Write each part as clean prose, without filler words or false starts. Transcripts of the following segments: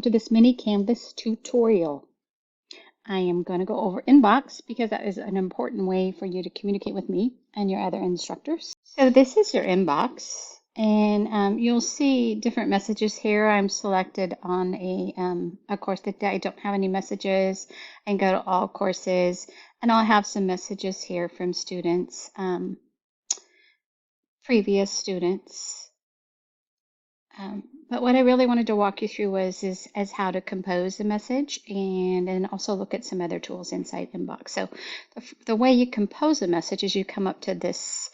welcome to this mini Canvas tutorial. I am going to go over inbox because that is an important way for you to communicate with me and your other instructors. So this is your inbox, and you'll see different messages here. I'm selected on a course that I don't have any messages. I can go to all courses, and I'll have some messages here from students, previous students. But what I really wanted to walk you through is how to compose a message and then also look at some other tools inside Inbox. So the way you compose a message is you come up to this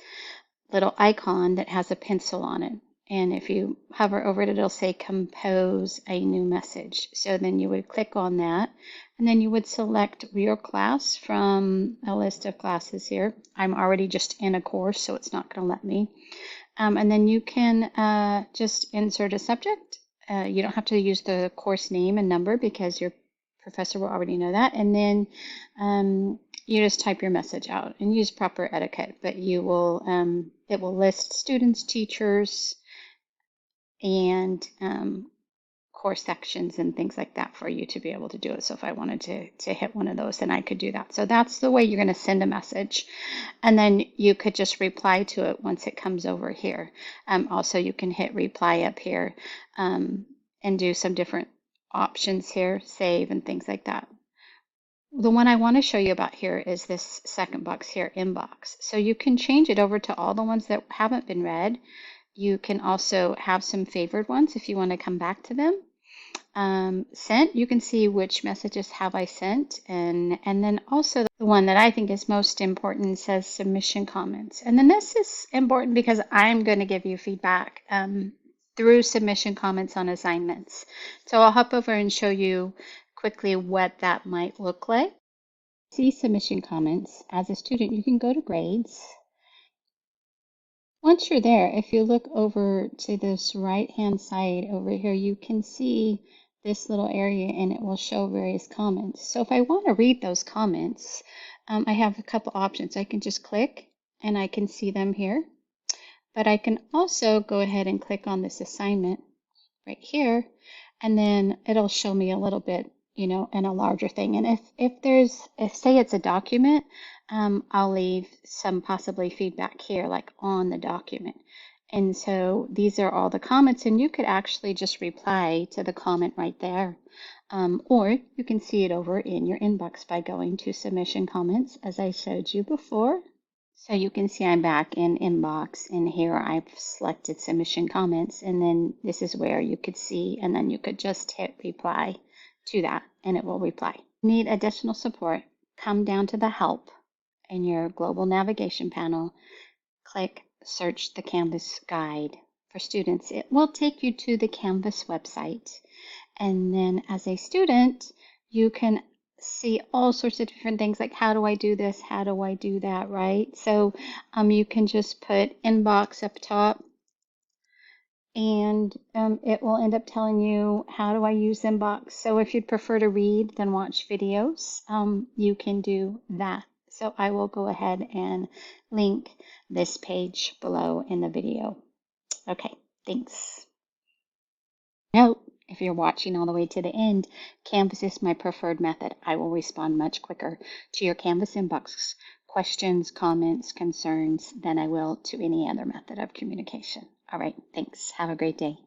little icon that has a pencil on it. And if you hover over it, it'll say compose a new message. So then you would click on that and then you would select your class from a list of classes here. I'm already just in a course, so it's not going to let me. And then you can just insert a subject. You don't have to use the course name and number because your professor will already know that. And then you just type your message out and use proper etiquette. But you will it will list students, teachers, and course sections and things like that for you to be able to do it. So if I wanted to hit one of those, then I could do that. So that's the way you're going to send a message. And then you could just reply to it once it comes over here. Also, you can hit reply up here and do some different options here, save and things like that. The one I want to show you about here is this second box here, inbox. So you can change it over to all the ones that haven't been read. You can also have some favored ones if you want to come back to them. Sent, you can see which messages have I sent, and then also the one that I think is most important says submission comments. And then this is important because I'm going to give you feedback through submission comments on assignments. So I'll hop over and show you quickly what that might look like. See submission comments. As a student, you can go to grades. Once you're there, if you look over to this right-hand side over here, you can see this little area and it will show various comments. So if I want to read those comments, I have a couple options. I can just click and I can see them here. But I can also go ahead and click on this assignment right here, and then it'll show me a little bit, you know, and a larger thing. And if say it's a document, I'll leave some possibly feedback here, like on the document. And so these are all the comments, and you could actually just reply to the comment right there. Or you can see it over in your inbox by going to submission comments, as I showed you before. So you can see I'm back in inbox, and here I've selected submission comments, and then this is where you could see, and then you could just hit reply to that, and it will reply. Need additional support? Come down to the help in your global navigation panel, click search the Canvas guide for students. It will take you to the Canvas website. And then as a student, you can see all sorts of different things like how do I do this? How do I do that, right? So you can just put inbox up top and it will end up telling you how do I use inbox. So if you'd prefer to read than watch videos, you can do that. So I will go ahead and link this page below in the video. Okay, thanks. Note, if you're watching all the way to the end, Canvas is my preferred method. I will respond much quicker to your Canvas inbox questions, comments, concerns than I will to any other method of communication. All right, thanks. Have a great day.